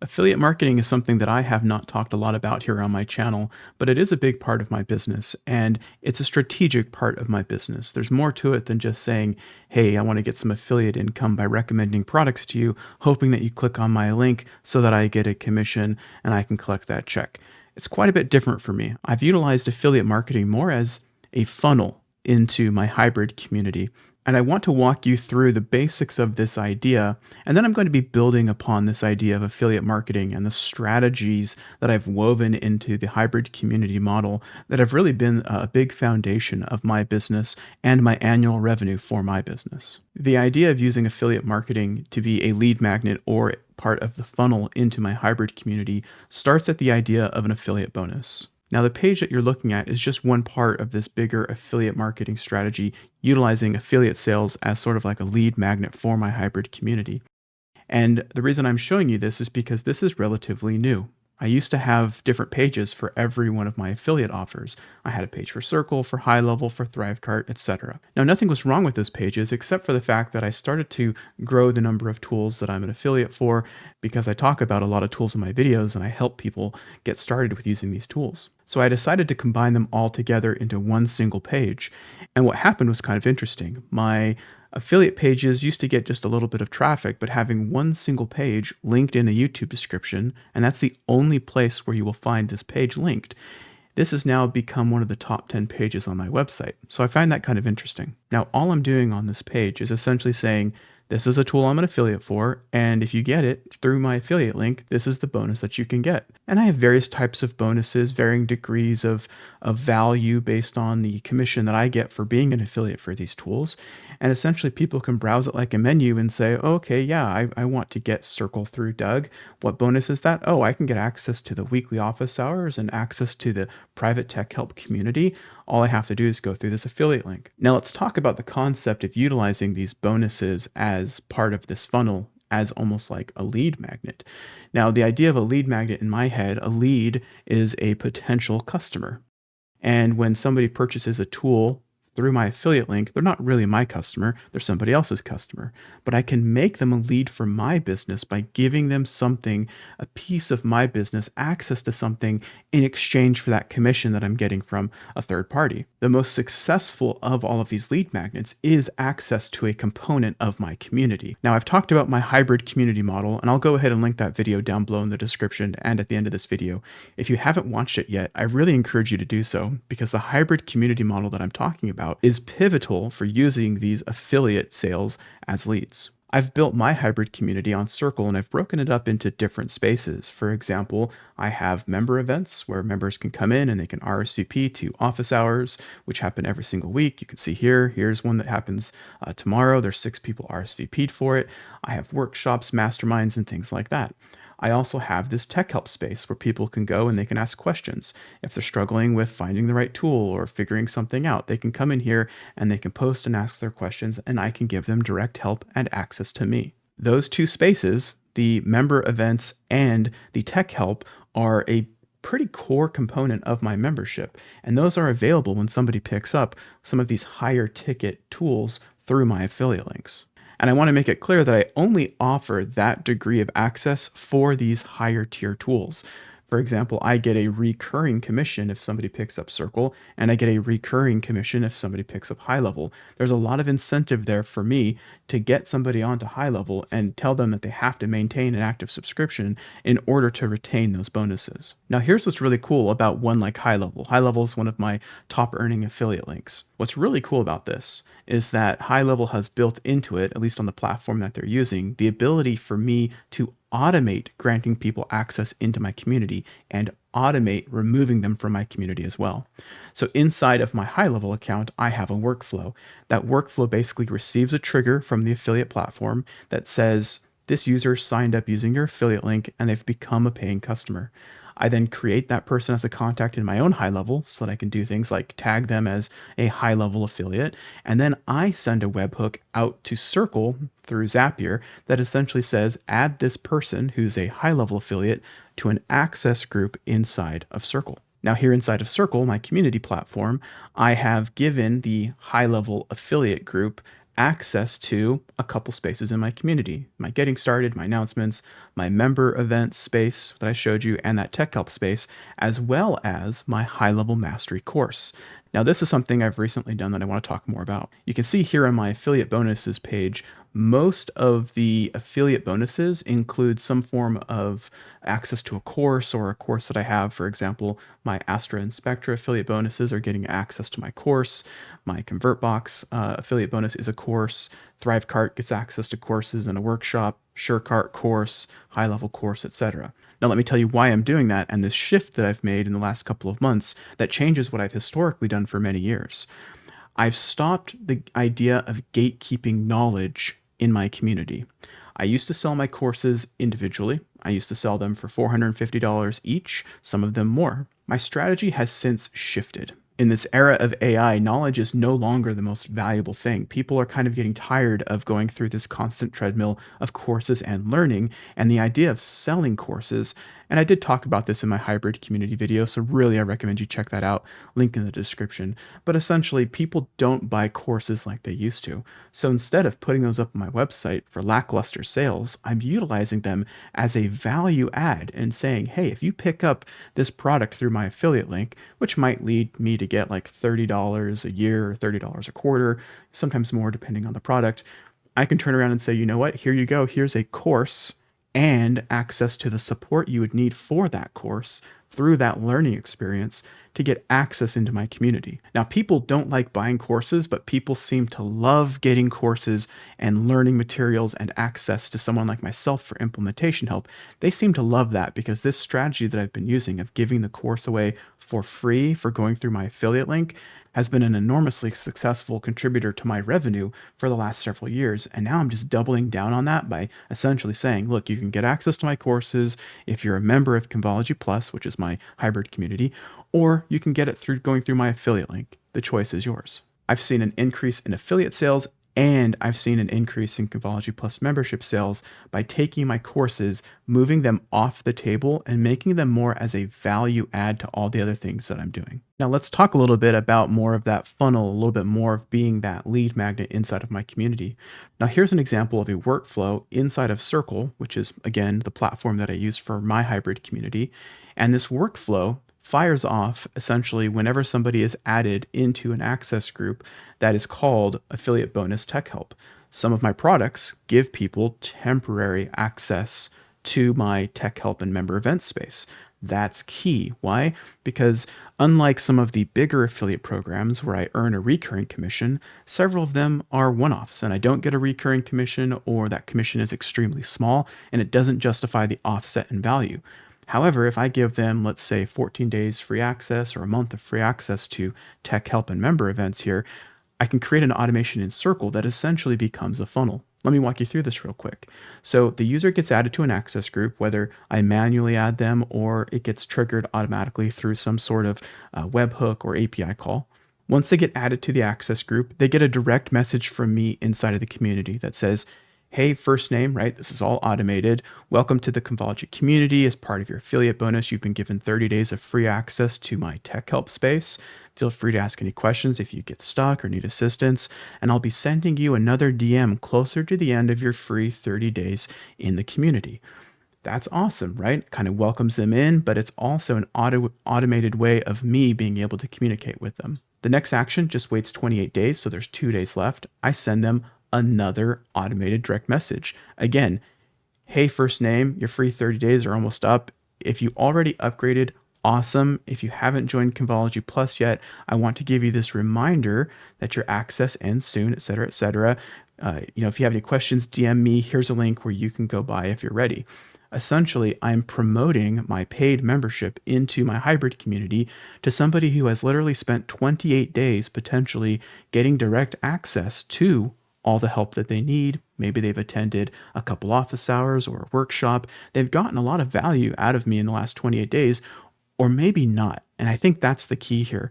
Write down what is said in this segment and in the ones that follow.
Affiliate marketing is something that I have not talked a lot about here on my channel, but it is a big part of my business and it's a strategic part of my business. There's more to it than just saying, hey, I want to get some affiliate income by recommending products to you, hoping that you click on my link so that I get a commission and I can collect that check. It's quite a bit different for me. I've utilized affiliate marketing more as a funnel into my hybrid community. And I want to walk you through the basics of this idea. And then I'm going to be building upon this idea of affiliate marketing and the strategies that I've woven into the hybrid community model that have really been a big foundation of my business and my annual revenue for my business. The idea of using affiliate marketing to be a lead magnet or part of the funnel into my hybrid community starts at the idea of an affiliate bonus. Now, the page that you're looking at is just one part of this bigger affiliate marketing strategy, utilizing affiliate sales as sort of like a lead magnet for my hybrid community. And the reason I'm showing you this is because this is relatively new. I used to have different pages for every one of my affiliate offers. I had a page for Circle, for HighLevel, for Thrivecart, etc. Now, nothing was wrong with those pages except for the fact that I started to grow the number of tools that I'm an affiliate for because I talk about a lot of tools in my videos and I help people get started with using these tools. So I decided to combine them all together into one single page. And what happened was kind of interesting. My affiliate pages used to get just a little bit of traffic, but having one single page linked in the YouTube description, and that's the only place where you will find this page linked, this has now become one of the top 10 pages on my website. So I find that kind of interesting. Now, all I'm doing on this page is essentially saying, this is a tool I'm an affiliate for, and if you get it through my affiliate link, this is the bonus that you can get. And I have various types of bonuses, varying degrees of value based on the commission that I get for being an affiliate for these tools. And essentially, people can browse it like a menu and say, okay, yeah, I want to get Circle through Doug. What bonus is that? Oh, I can get access to the weekly office hours and access to the private tech help community. All I have to do is go through this affiliate link. Now let's talk about the concept of utilizing these bonuses as part of this funnel as almost like a lead magnet. Now, the idea of a lead magnet in my head, a lead is a potential customer. And when somebody purchases a tool through my affiliate link, they're not really my customer, they're somebody else's customer. But I can make them a lead for my business by giving them something, a piece of my business, access to something in exchange for that commission that I'm getting from a third party. The most successful of all of these lead magnets is access to a component of my community. Now, I've talked about my hybrid community model, and I'll go ahead and link that video down below in the description and at the end of this video. If you haven't watched it yet, I really encourage you to do so because the hybrid community model that I'm talking about is pivotal for using these affiliate sales as leads. I've built my hybrid community on Circle and I've broken it up into different spaces. For example, I have member events where members can come in and they can RSVP to office hours, which happen every single week. You can see here's one that happens tomorrow. There's 6 people RSVP'd for it. I have workshops, masterminds, and things like that. I also have this tech help space where people can go and they can ask questions. If they're struggling with finding the right tool or figuring something out, they can come in here and they can post and ask their questions, and I can give them direct help and access to me. Those two spaces, the member events and the tech help, are a pretty core component of my membership. And those are available when somebody picks up some of these higher ticket tools through my affiliate links. And I want to make it clear that I only offer that degree of access for these higher tier tools. For example, I get a recurring commission if somebody picks up Circle, and I get a recurring commission if somebody picks up HighLevel. There's a lot of incentive there for me to get somebody onto HighLevel and tell them that they have to maintain an active subscription in order to retain those bonuses. Now, here's what's really cool about one like HighLevel. HighLevel is one of my top earning affiliate links. What's really cool about this is that HighLevel has built into it, at least on the platform that they're using, the ability for me to automate granting people access into my community and automate removing them from my community as well. So inside of my HighLevel account, I have a workflow. That workflow basically receives a trigger from the affiliate platform that says, this user signed up using your affiliate link and they've become a paying customer. I then create that person as a contact in my own HighLevel so that I can do things like tag them as a HighLevel affiliate. And then I send a webhook out to Circle through Zapier that essentially says, add this person who's a HighLevel affiliate to an access group inside of Circle. Now here inside of Circle, my community platform, I have given the HighLevel affiliate group access to a couple spaces in my community, my getting started, my announcements, my member event space that I showed you, and that tech help space, as well as my high level mastery course. Now, this is something I've recently done that I want to talk more about. You can see here on my affiliate bonuses page, most of the affiliate bonuses include some form of access to a course or a course that I have. For example, my Astra and Spectra affiliate bonuses are getting access to my course. My ConvertBox affiliate bonus is a course. ThriveCart gets access to courses and a workshop, SureCart course, high level course, etc. Now, let me tell you why I'm doing that and this shift that I've made in the last couple of months that changes what I've historically done for many years. I've stopped the idea of gatekeeping knowledge in my community. I used to sell my courses individually. I used to sell them for $450 each, some of them more. My strategy has since shifted. In this era of AI, knowledge is no longer the most valuable thing. People are kind of getting tired of going through this constant treadmill of courses and learning, and the idea of selling courses. And I did talk about this in my hybrid community video, so really I recommend you check that out. Link in the description. But essentially, people don't buy courses like they used to. So instead of putting those up on my website for lackluster sales, I'm utilizing them as a value add and saying, hey, if you pick up this product through my affiliate link, which might lead me to get like $30 a year or $30 a quarter, sometimes more depending on the product, I can turn around and say, you know what, here you go. Here's a course and access to the support you would need for that course through that learning experience to get access into my community. Now, people don't like buying courses, but people seem to love getting courses and learning materials and access to someone like myself for implementation help. They seem to love that because this strategy that I've been using of giving the course away for free for going through my affiliate link has been an enormously successful contributor to my revenue for the last several years. And now I'm just doubling down on that by essentially saying, look, you can get access to my courses if you're a member of Convology Plus, which is my hybrid community, or you can get it through going through my affiliate link. The choice is yours. I've seen an increase in affiliate sales and I've seen an increase in Convology Plus membership sales by taking my courses, moving them off the table, and making them more as a value add to all the other things that I'm doing. Now, let's talk a little bit about more of that funnel, a little bit more of being that lead magnet inside of my community. Now, here's an example of a workflow inside of Circle, which is, again, the platform that I use for my hybrid community. And this workflow fires off essentially whenever somebody is added into an access group that is called Affiliate Bonus Tech Help. Some of my products give people temporary access to my Tech Help and member event space. That's key. Why? Because unlike some of the bigger affiliate programs where I earn a recurring commission, several of them are one-offs and I don't get a recurring commission, or that commission is extremely small and it doesn't justify the offset in value. However, if I give them, let's say, 14 days free access or a month of free access to tech help and member events here, I can create an automation in Circle that essentially becomes a funnel. Let me walk you through this real quick. So the user gets added to an access group, whether I manually add them or it gets triggered automatically through some sort of webhook or API call. Once they get added to the access group, they get a direct message from me inside of the community that says, hey, first name, right? This is all automated. Welcome to the Convology community. As part of your affiliate bonus, you've been given 30 days of free access to my tech help space. Feel free to ask any questions if you get stuck or need assistance, and I'll be sending you another DM closer to the end of your free 30 days in the community. That's awesome, right? Kind of welcomes them in, but it's also an automated way of me being able to communicate with them. The next action just waits 28 days, so there's 2 days left. I send them another automated direct message. Again, hey, first name, your free 30 days are almost up. If you already upgraded, awesome. If you haven't joined Convology Plus yet, I want to give you this reminder that your access ends soon, et cetera, et cetera. If you have any questions, DM me. Here's a link where you can go buy if you're ready. Essentially, I'm promoting my paid membership into my hybrid community to somebody who has literally spent 28 days potentially getting direct access to all the help that they need. Maybe they've attended a couple office hours or a workshop. They've gotten a lot of value out of me in the last 28 days, or maybe not. And I think that's the key here.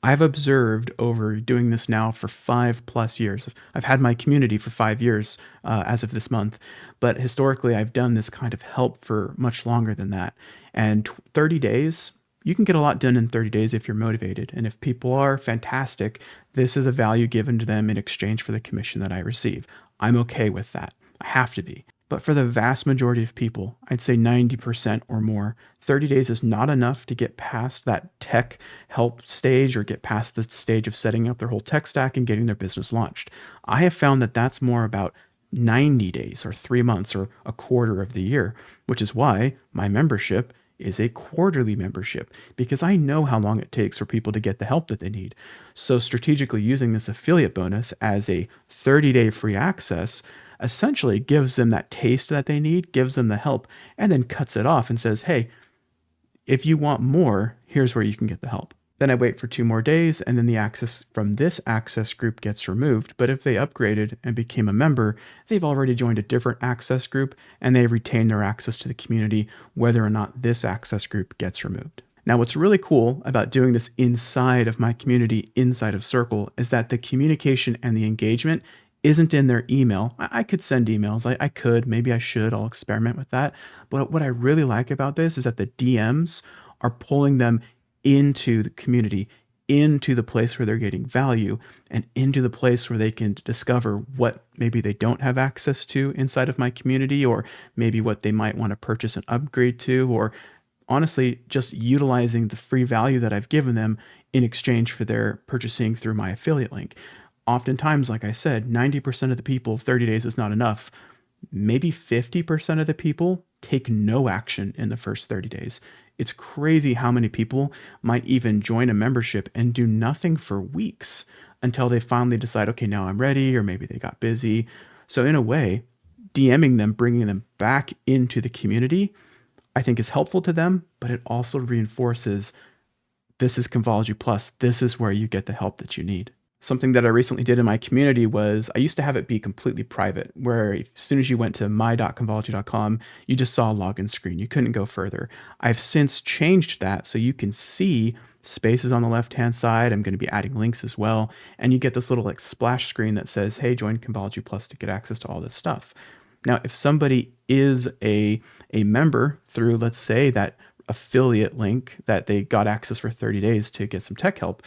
I've observed over doing this now for 5+ years. I've had my community for 5 years as of this month, but historically I've done this kind of help for much longer than that. And 30 days You can get a lot done in 30 days if you're motivated. And if people are fantastic, this is a value given to them in exchange for the commission that I receive. I'm okay with that. I have to be. But for the vast majority of people, I'd say 90% or more, 30 days is not enough to get past that tech help stage or get past the stage of setting up their whole tech stack and getting their business launched. I have found that that's more about 90 days or 3 months or a quarter of the year, which is why my membership is a quarterly membership, because I know how long it takes for people to get the help that they need. So strategically using this affiliate bonus as a 30-day free access essentially gives them that taste that they need, gives them the help, and then cuts it off and says, hey, if you want more, here's where you can get the help. Then I wait for 2 more days, and then the access from this access group gets removed. But if they upgraded and became a member, they've already joined a different access group, and they retain their access to the community, whether or not this access group gets removed. Now, what's really cool about doing this inside of my community, inside of Circle, is that the communication and the engagement isn't in their email. I could send emails. I could, maybe I should. I'll experiment with that. But what I really like about this is that the DMs are pulling them into the community, into the place where they're getting value, and into the place where they can discover what maybe they don't have access to inside of my community, or maybe what they might want to purchase and upgrade to, or honestly, just utilizing the free value that I've given them in exchange for their purchasing through my affiliate link. Oftentimes, like I said, 90% of the people, 30 days is not enough. Maybe 50% of the people take no action in the first 30 days. It's crazy how many people might even join a membership and do nothing for weeks until they finally decide, okay, now I'm ready, or maybe they got busy. So in a way, DMing them, bringing them back into the community, I think is helpful to them, but it also reinforces this is Convology Plus. This is where you get the help that you need. Something that I recently did in my community was I used to have it be completely private, where as soon as you went to my.convology.com, you just saw a login screen. You couldn't go further. I've since changed that so you can see spaces on the left-hand side. I'm going to be adding links as well. And you get this little like splash screen that says, hey, join Convology Plus to get access to all this stuff. Now, if somebody is a member through, let's say, that affiliate link that they got access for 30 days to get some tech help,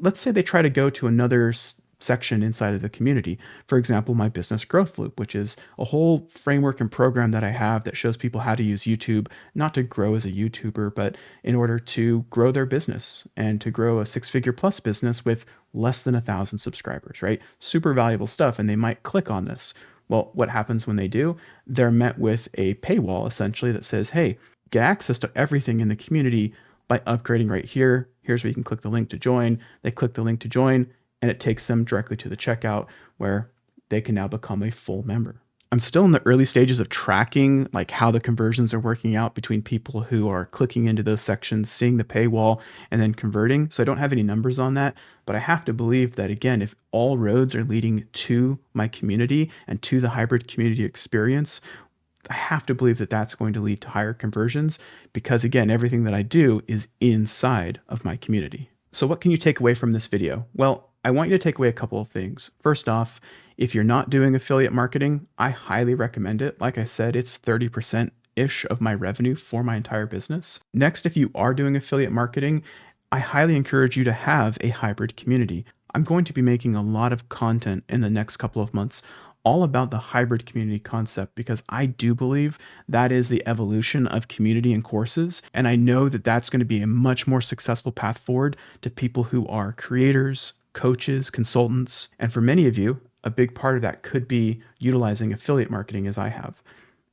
let's say they try to go to another section inside of the community. For example, my business growth loop, which is a whole framework and program that I have that shows people how to use YouTube, not to grow as a YouTuber, but in order to grow their business and to grow a 6-figure plus business with less than 1,000 subscribers, right? Super valuable stuff. And they might click on this. Well, what happens when they do? They're met with a paywall essentially that says, hey, get access to everything in the community by upgrading right here. Here's where you can click the link to join. They click the link to join, and it takes them directly to the checkout where they can now become a full member. I'm still in the early stages of tracking like how the conversions are working out between people who are clicking into those sections, seeing the paywall, and then converting. So I don't have any numbers on that, but I have to believe that, again, if all roads are leading to my community and to the hybrid community experience, I have to believe that that's going to lead to higher conversions because, again, everything that I do is inside of my community. So what can you take away from this video? Well, I want you to take away a couple of things. First off, if you're not doing affiliate marketing, I highly recommend it. Like I said, it's 30%-ish of my revenue for my entire business. Next, if you are doing affiliate marketing, I highly encourage you to have a hybrid community. I'm going to be making a lot of content in the next couple of months all about the hybrid community concept because I do believe that is the evolution of community and courses. And I know that that's going to be a much more successful path forward to people who are creators, coaches, consultants. And for many of you, a big part of that could be utilizing affiliate marketing as I have.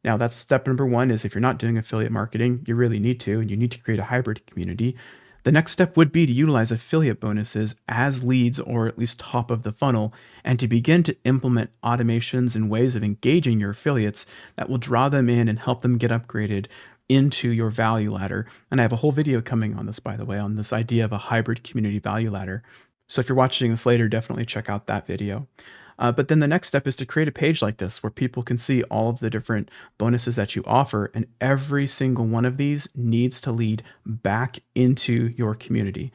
Now, that's step number one is if you're not doing affiliate marketing, you really need to, and you need to create a hybrid community. The next step would be to utilize affiliate bonuses as leads or at least top of the funnel and to begin to implement automations and ways of engaging your affiliates that will draw them in and help them get upgraded into your value ladder. And I have a whole video coming on this, by the way, on this idea of a hybrid community value ladder. So if you're watching this later, definitely check out that video. But then the next step is to create a page like this where people can see all of the different bonuses that you offer. And every single one of these needs to lead back into your community.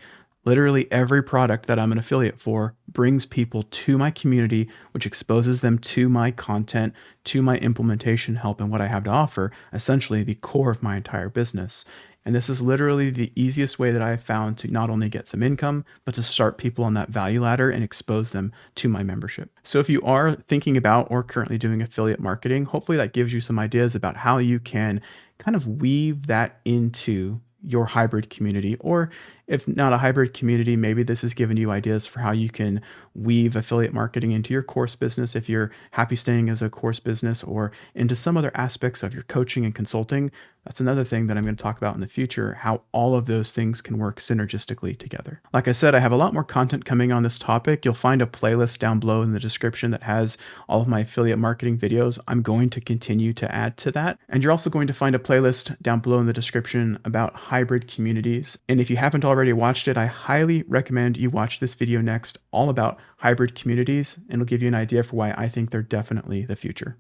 Literally every product that I'm an affiliate for brings people to my community, which exposes them to my content, to my implementation help and what I have to offer, essentially the core of my entire business. And this is literally the easiest way that I have found to not only get some income, but to start people on that value ladder and expose them to my membership. So if you are thinking about or currently doing affiliate marketing, hopefully that gives you some ideas about how you can kind of weave that into your hybrid community. Or if not a hybrid community, maybe this has given you ideas for how you can weave affiliate marketing into your course business if you're happy staying as a course business, or into some other aspects of your coaching and consulting. That's another thing that I'm going to talk about in the future, how all of those things can work synergistically together. Like I said, I have a lot more content coming on this topic. You'll find a playlist down below in the description that has all of my affiliate marketing videos. I'm going to continue to add to that. And you're also going to find a playlist down below in the description about hybrid communities. And if you haven't already watched it, I highly recommend you watch this video next, all about hybrid communities, and it'll give you an idea for why I think they're definitely the future.